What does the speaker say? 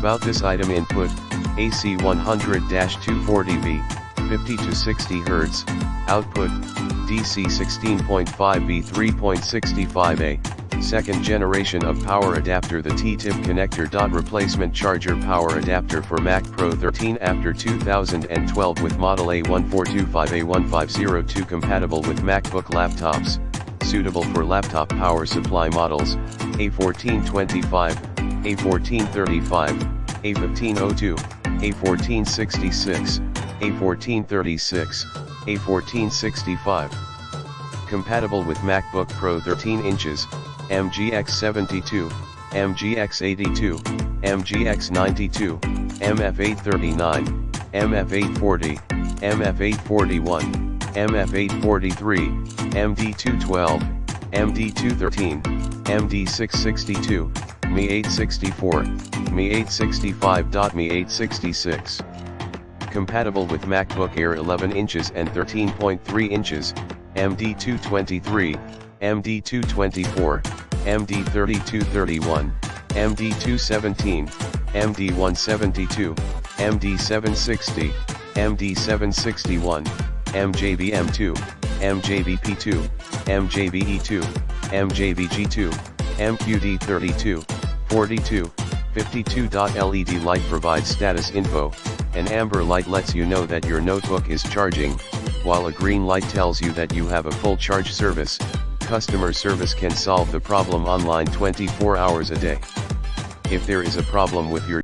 About this item: input, AC 100-240V, 50 to 60 Hz, output, DC 16.5V 3.65A, second generation of power adapter. The T-tip connector. Replacement charger power adapter for Mac Pro 13 after 2012 with model A1425A1502, compatible with MacBook laptops, suitable for laptop power supply models, A1425, A1435, A1502, A1466, A1436, A1465. Compatible with MacBook Pro 13 inches, MGX72, MGX82, MGX92, MF839, MF840, MF841, MF843, MD212, MD213, MD662, ME864, ME865. ME866. Compatible with MacBook Air 11 inches and 13.3 inches, MD223, MD224, MD3231, MD217, MD172, MD760, MD761, MJBM2, MJBP2, MJBE2, MJBG2, MQD32, 42, 52. LED light provides status info. An amber light lets you know that your notebook is charging, while a green light tells you that you have a full charge service. Customer service can solve the problem online 24 hours a day. If there is a problem with your